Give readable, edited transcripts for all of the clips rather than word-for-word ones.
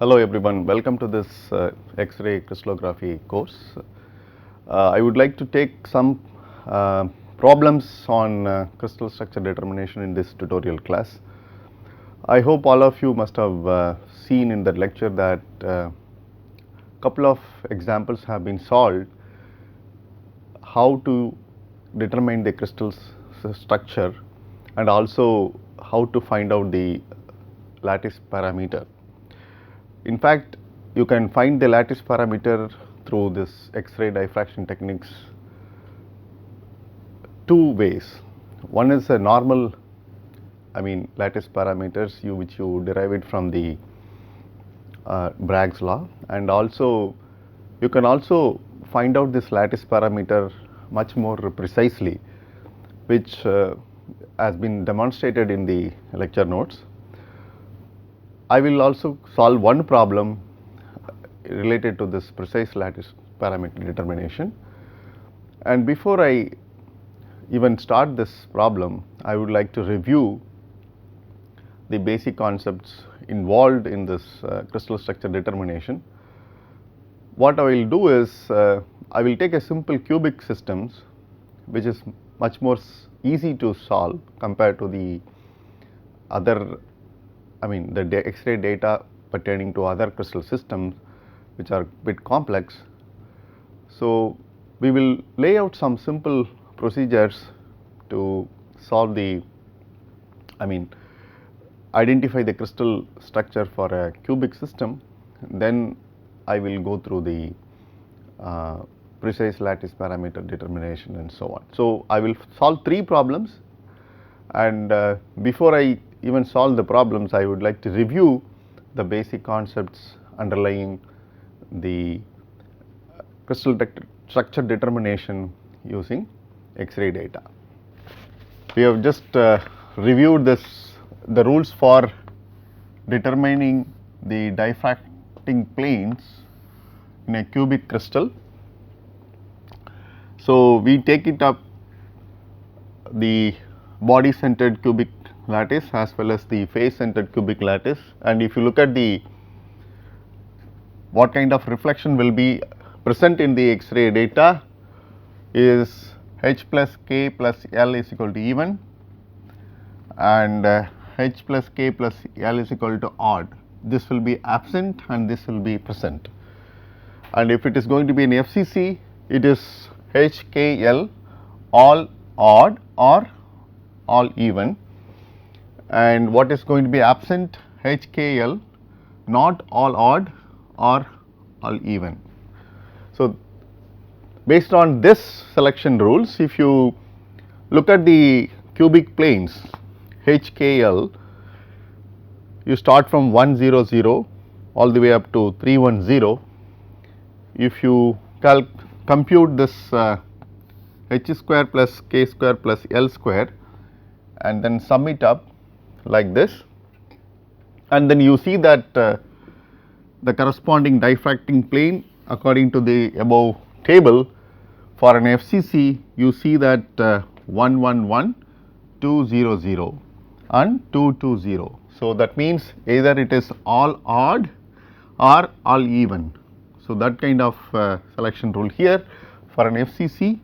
Hello everyone, welcome to this X-ray crystallography course. I would like to take some problems on crystal structure determination in this tutorial class. I hope all of you must have seen in the lecture that couple of examples have been solved how to determine the crystal structure and also how to find out the lattice parameter. In fact, you can find the lattice parameter through this X-ray diffraction techniques two ways. One is a normal, lattice parameters which you derive it from the Bragg's law, and also you can also find out this lattice parameter much more precisely, which has been demonstrated in the lecture notes. I will also solve one problem related to this precise lattice parameter determination. And before I even start this problem, I would like to review the basic concepts involved in this crystal structure determination. What I will do is I will take a simple cubic systems which is much more easy to solve compared to the other the X-ray data pertaining to other crystal systems which are a bit complex. So, we will lay out some simple procedures to solve the identify the crystal structure for a cubic system, then I will go through the precise lattice parameter determination and so on. So, I will solve three problems, and before I even solve the problems, I would like to review the basic concepts underlying the crystal structure determination using X-ray data. We have just reviewed the rules for determining the diffracting planes in a cubic crystal. So, we take it up the body centered cubic lattice as well as the face centered cubic lattice, and if you look at the what kind of reflection will be present in the X-ray data is H plus K plus L is equal to even, and H plus K plus L is equal to odd. This will be absent and this will be present, and if it is going to be an FCC, it is H K L all odd or all even, and what is going to be absent HKL not all odd or all even. So, based on this selection rules, if you look at the cubic planes HKL, you start from 100 all the way up to 310. If you compute this H square plus K square plus L square and then sum it up like this, and then you see that the corresponding diffracting plane according to the above table for an FCC, you see that 111, 200 and 220. So, that means either it is all odd or all even. So, that kind of selection rule here for an FCC,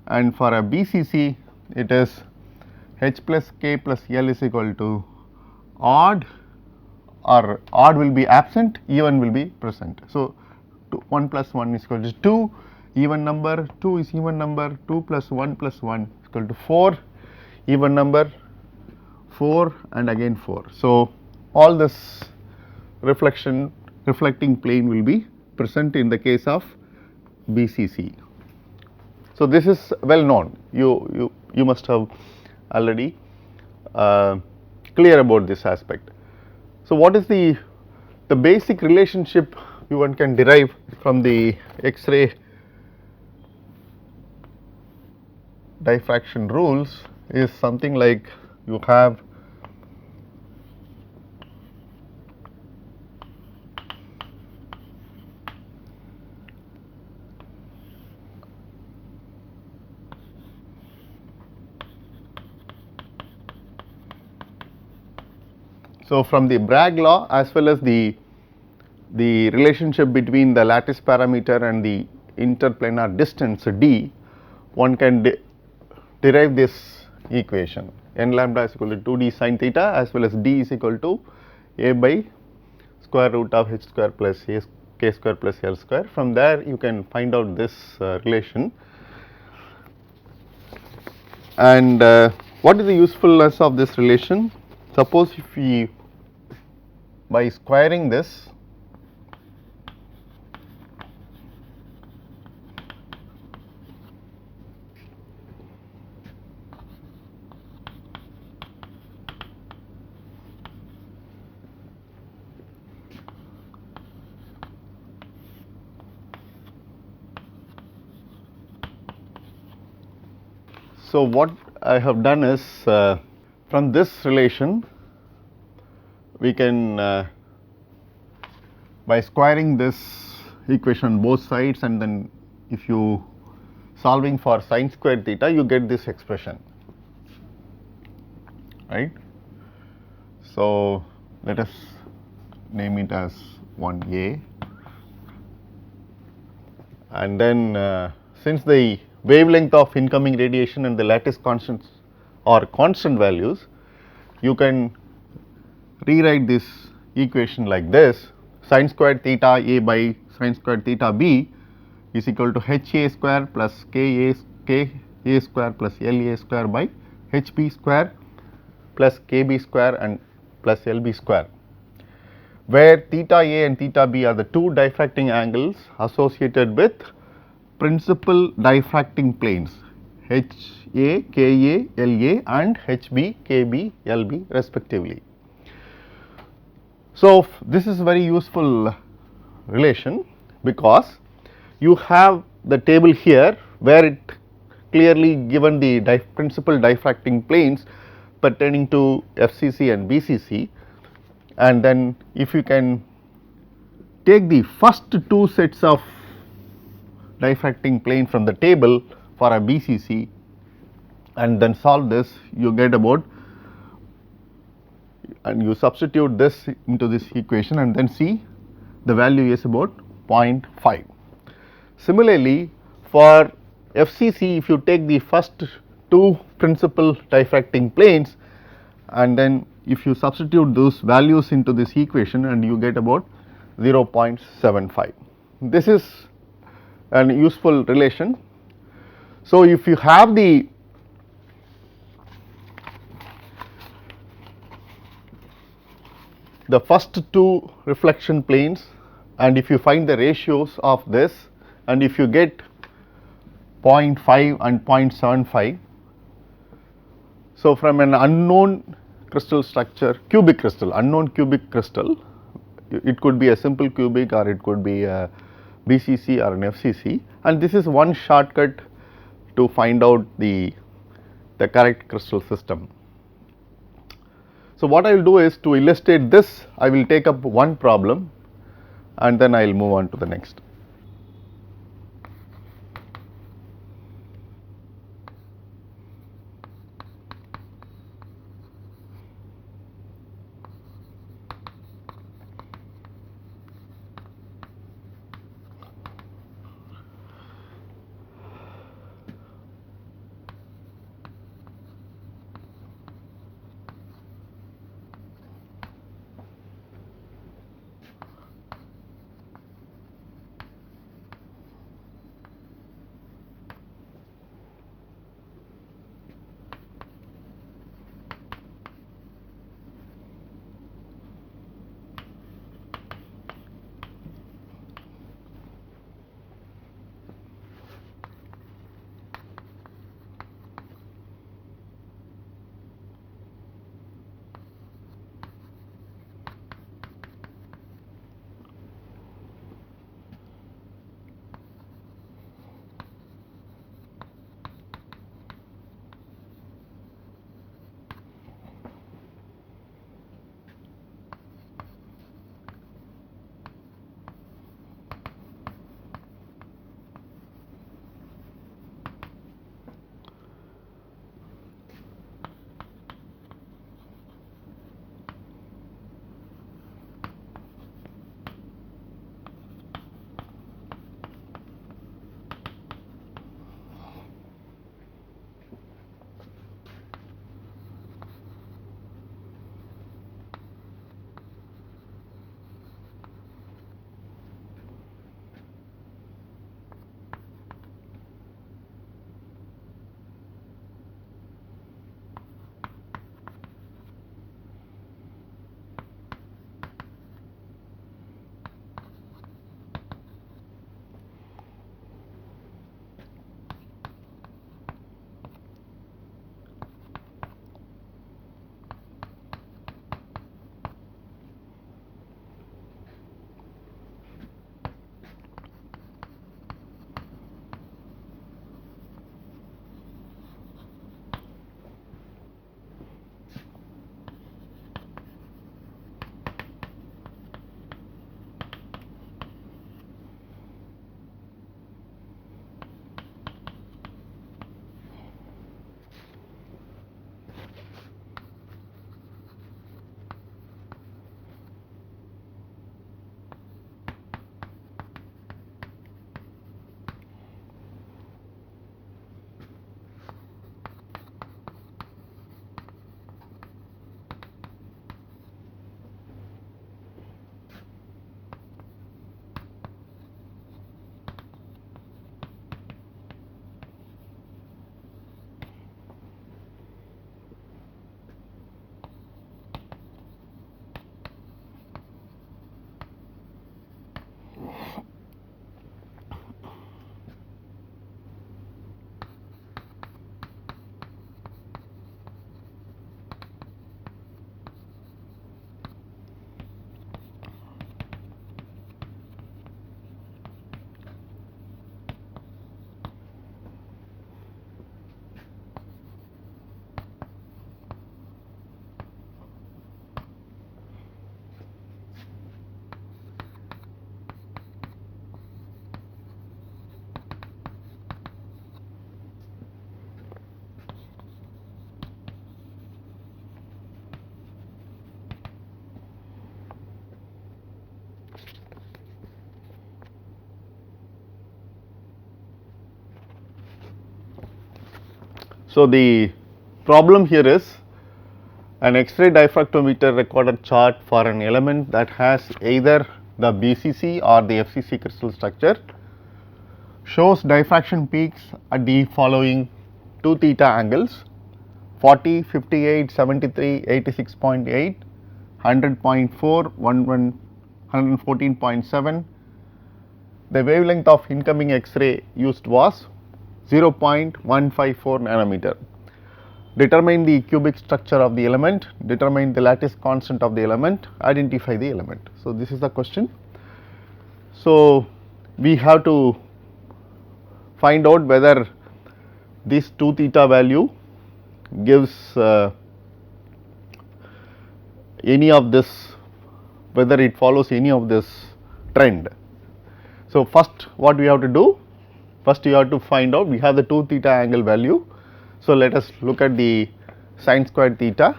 and for a BCC it is H plus K plus L is equal to odd, or odd will be absent, even will be present. So, 1 plus 1 is equal to 2, even number, 2 is even number, 2 plus 1 is equal to 4, even number 4 and again 4. So, all this reflecting plane will be present in the case of BCC. So, this is well known, you must have already clear about this aspect. So, what is the basic relationship one can derive from the X-ray diffraction rules is something like you have so from the Bragg law as well as the the relationship between the lattice parameter and the interplanar distance d, one can derive this equation. N lambda is equal to 2d sin theta as well as d is equal to a by square root of h square plus a k square plus l square. From there you can find out this relation. And what is the usefulness of this relation? Suppose if we, by squaring this, so what I have done is from this relation we can by squaring this equation both sides, and then if you solving for sin square theta you get this expression, right. So let us name it as 1a, and then since the wavelength of incoming radiation and the lattice constants are constant values, you can rewrite this equation like this: sin squared theta a by sin squared theta b is equal to h a square plus k a square plus l a square by h b square plus k b square and plus l b square, where theta a and theta b are the two diffracting angles associated with principal diffracting planes h a, k a, l a and h b, k b, l b respectively. So, this is very useful relation because you have the table here where it clearly given the principal diffracting planes pertaining to FCC and BCC, and then if you can take the first two sets of diffracting plane from the table for a BCC and then solve this, you get about, and you substitute this into this equation and then see the value is about 0.5. Similarly, for FCC, if you take the first two principal diffracting planes and then if you substitute those values into this equation, and you get about 0.75. This is an useful relation. So, if you have the first two reflection planes, and if you find the ratios of this, and if you get 0.5 and 0.75, so from an unknown crystal structure, cubic crystal, unknown cubic crystal, it could be a simple cubic or it could be a BCC or an FCC, and this is one shortcut to find out the correct crystal system. So, what I will do is to illustrate this, I will take up one problem and then I will move on to the next. So, the problem here is an X-ray diffractometer recorded chart for an element that has either the BCC or the FCC crystal structure shows diffraction peaks at the following 2 theta angles 40, 58, 73, 86.8, 100.4, 114.7. The wavelength of incoming X-ray used was 0.154 nanometer. Determine the cubic structure of the element, determine the lattice constant of the element, identify the element. So, this is the question. So, we have to find out whether this 2 theta value gives any of this, whether it follows any of this trend. So, first what we have to do, first you have to find out, we have the 2 theta angle value. So, let us look at the sin squared theta.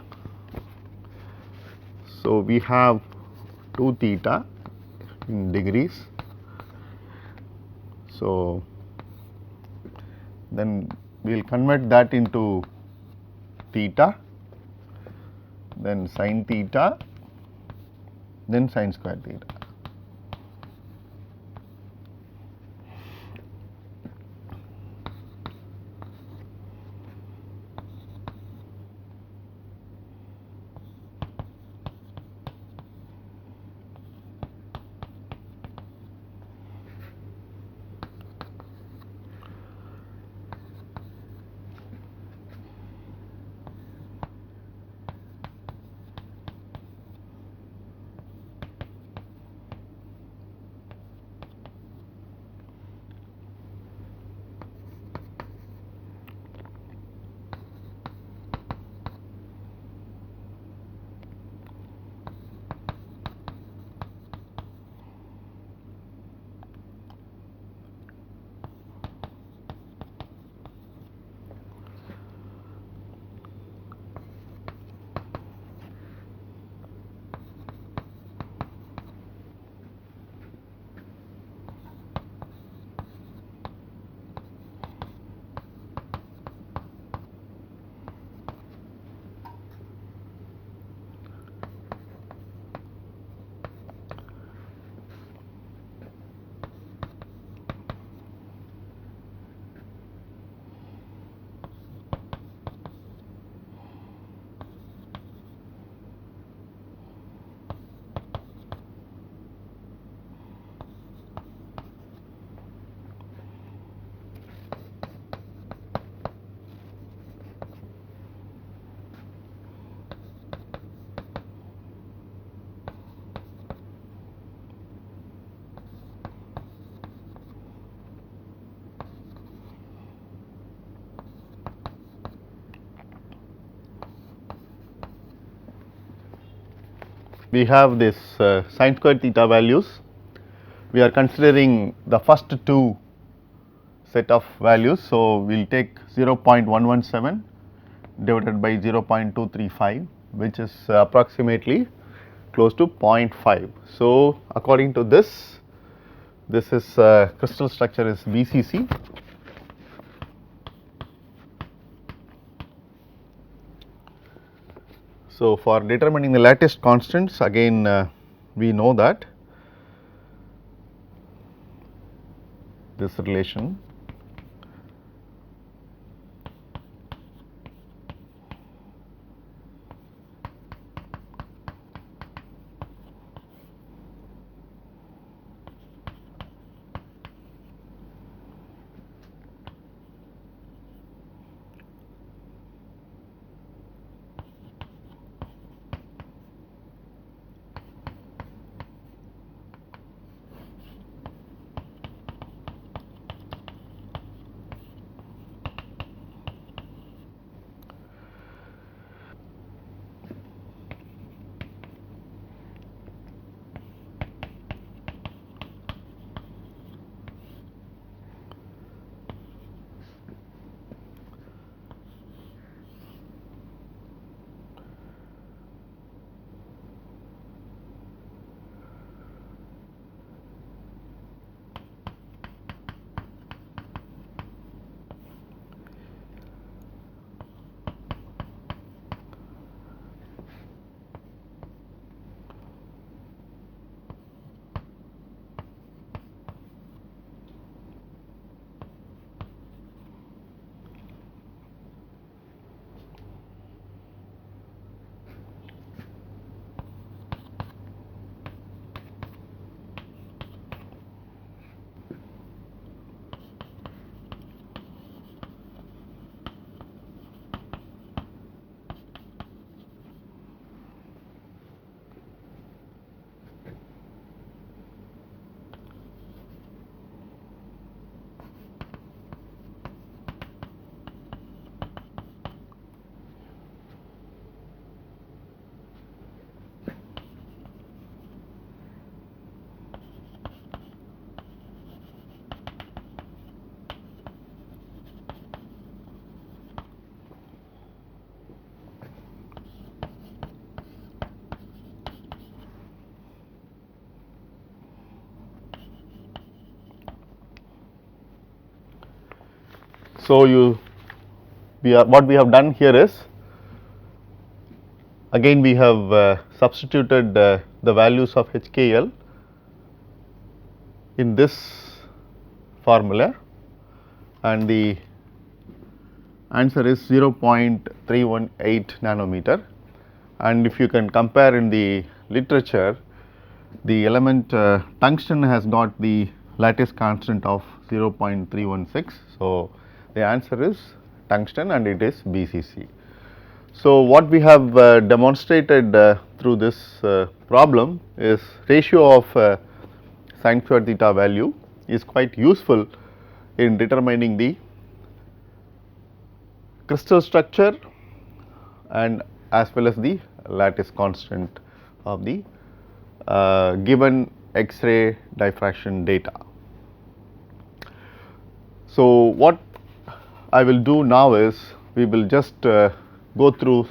So, we have 2 theta in degrees. So, then we will convert that into theta, then sin theta, then sin squared theta. We have this sin squared theta values. We are considering the first 2 set of values. So, we will take 0.117 divided by 0.235, which is approximately close to 0.5. So, according to this, this is crystal structure is BCC. So, for determining the lattice constants, again we know that this relation So, what we have done here is, again we have substituted the values of HKL in this formula, and the answer is 0.318 nanometer. And if you can compare in the literature, the element tungsten has got the lattice constant of 0.316. So, the answer is tungsten and it is BCC. So, what we have demonstrated through this problem is ratio of sin square theta value is quite useful in determining the crystal structure and as well as the lattice constant of the given X-ray diffraction data. So, what I will do now is we will just go through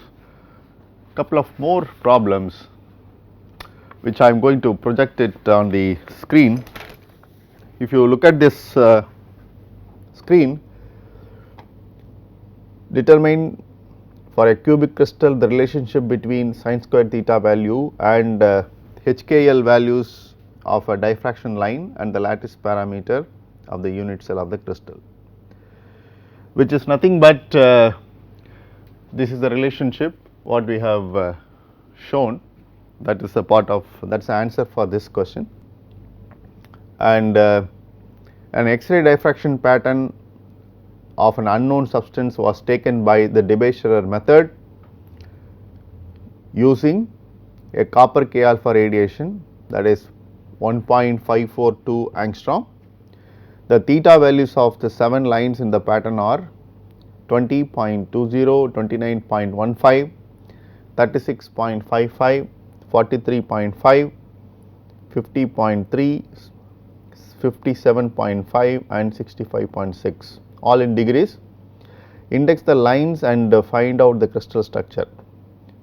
couple of more problems which I am going to project it on the screen. If you look at this screen, determine for a cubic crystal the relationship between sin square theta value and HKL values of a diffraction line and the lattice parameter of the unit cell of the crystal, which is nothing but this is the relationship what we have shown, that is a part of, that is the answer for this question. And an X-ray diffraction pattern of an unknown substance was taken by the Debye-Scherrer method using a copper K alpha radiation, that is 1.542 angstrom. The theta values of the 7 lines in the pattern are 20.20, 29.15, 36.55, 43.5, 50.3, 57.5 and 65.6, all in degrees. Index the lines and find out the crystal structure,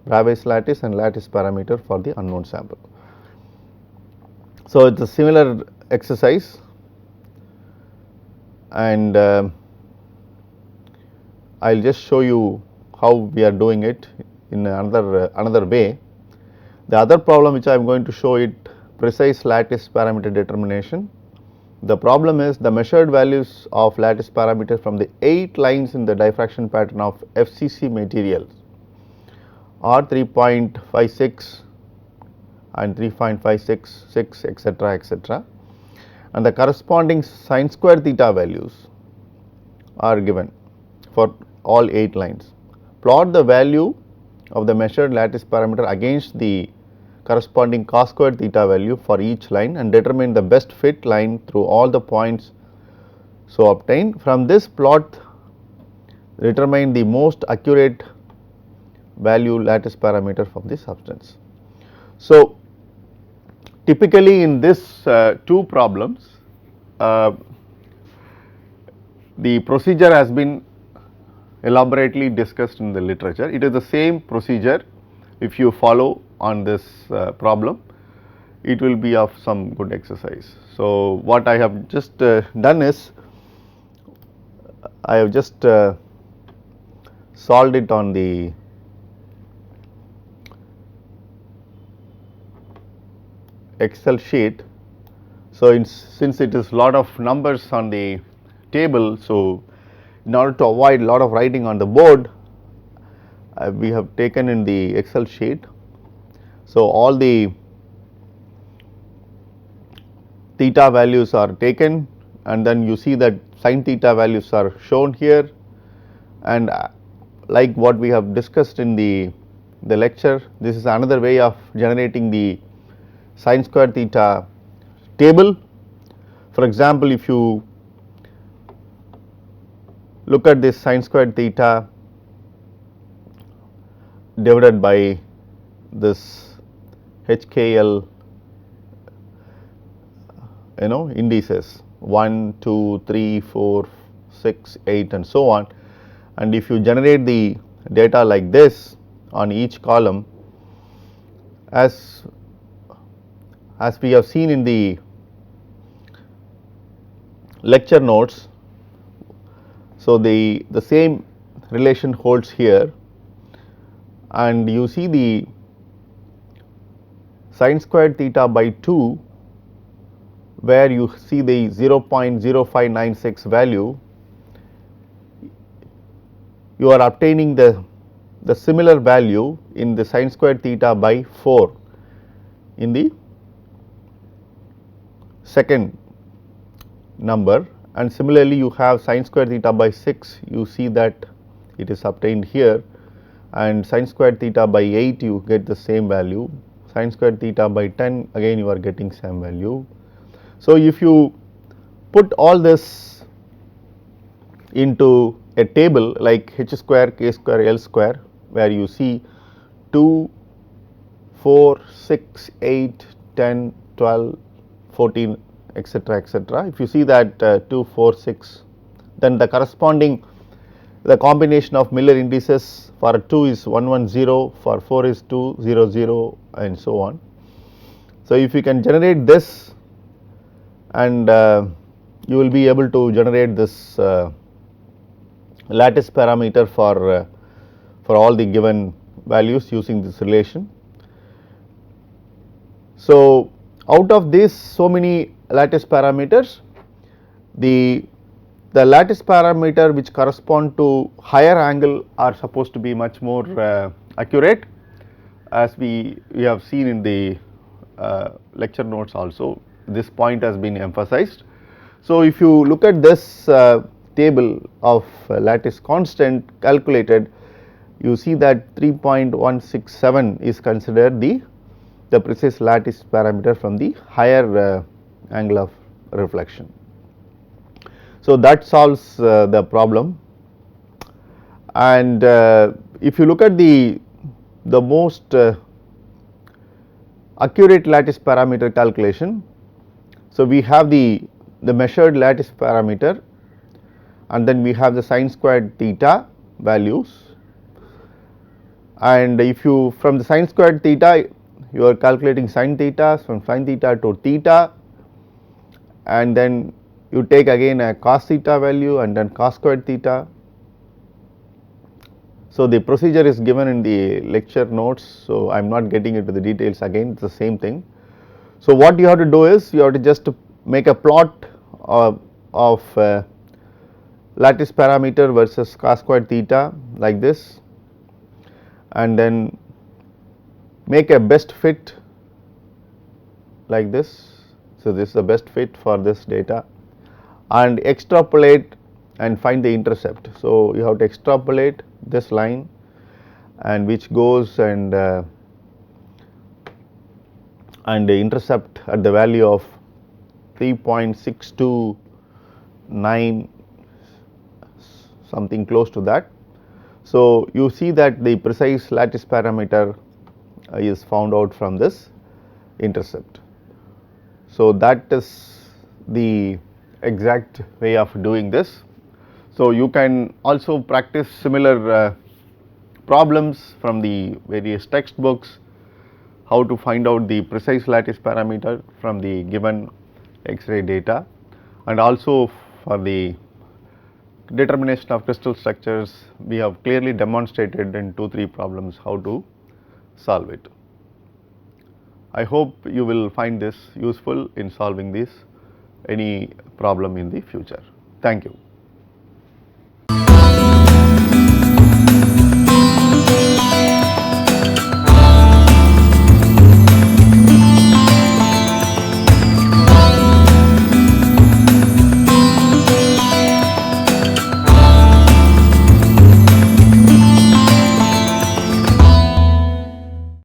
Bravais lattice and lattice parameter for the unknown sample. So, it is a similar exercise, and I will just show you how we are doing it in another way. The other problem which I am going to show it, precise lattice parameter determination. The problem is the measured values of lattice parameter from the 8 lines in the diffraction pattern of FCC materials are 3.56 and 3.566 etc., etc., and the corresponding sin square theta values are given for all 8 lines. Plot the value of the measured lattice parameter against the corresponding cos square theta value for each line and determine the best fit line through all the points so obtained. From this plot, determine the most accurate value lattice parameter of the substance. So, typically in this 2 problems, the procedure has been elaborately discussed in the literature. It is the same procedure. If you follow on this problem, it will be of some good exercise. So, what I have just done is, I have just solved it on the Excel sheet. So, since it is lot of numbers on the table, so in order to avoid lot of writing on the board, we have taken in the Excel sheet. So, all the theta values are taken, and then you see that sin theta values are shown here, and like what we have discussed in the lecture, this is another way of generating the sin square theta table. For example, if you look at this sin square theta divided by this HKL indices 1, 2, 3, 4, 6, 8 and so on, and if you generate the data like this on each column, as we have seen in the lecture notes. So, the same relation holds here, and you see the sin squared theta by 2, where you see the 0.0596 value, you are obtaining the similar value in the sin squared theta by 4 in the second number, and similarly you have sin squared theta by 6, you see that it is obtained here, and sin squared theta by 8 you get the same value, sin squared theta by 10 again you are getting same value. So, if you put all this into a table like h square, k square, l square, where you see 2, 4, 6, 8, 10, 12, 14, etc., etc. If you see that 2, 4, 6, then the corresponding the combination of Miller indices for 2 is 110, for 4 is 200, and so on. So, if you can generate this, and you will be able to generate this lattice parameter for all the given values using this relation. So, out of these so many lattice parameters, the lattice parameter which correspond to higher angle are supposed to be much more accurate, as we have seen in the lecture notes also. This point has been emphasized. So, if you look at this table of lattice constant calculated, you see that 3.167 is considered the precise lattice parameter from the higher angle of reflection. So, that solves the problem, and if you look at the most accurate lattice parameter calculation. So, we have the measured lattice parameter, and then we have the sin squared theta values, and if you from the sin squared theta you are calculating sin theta, from sin theta to theta, and then you take again a cos theta value and then cos squared theta. So, the procedure is given in the lecture notes, so I am not getting into the details again, it is the same thing. So, what you have to do is you have to just make a plot of lattice parameter versus cos squared theta like this, and then make a best fit like this. So, this is the best fit for this data, and extrapolate and find the intercept. So, you have to extrapolate this line, and which goes and the intercept at the value of 3.629, something close to that. So, you see that the precise lattice parameter is found out from this intercept. So, that is the exact way of doing this. So, you can also practice similar problems from the various textbooks, how to find out the precise lattice parameter from the given X-ray data, and also for the determination of crystal structures we have clearly demonstrated in 2-3 problems how to solve it. I hope you will find this useful in solving this any problem in the future. Thank you.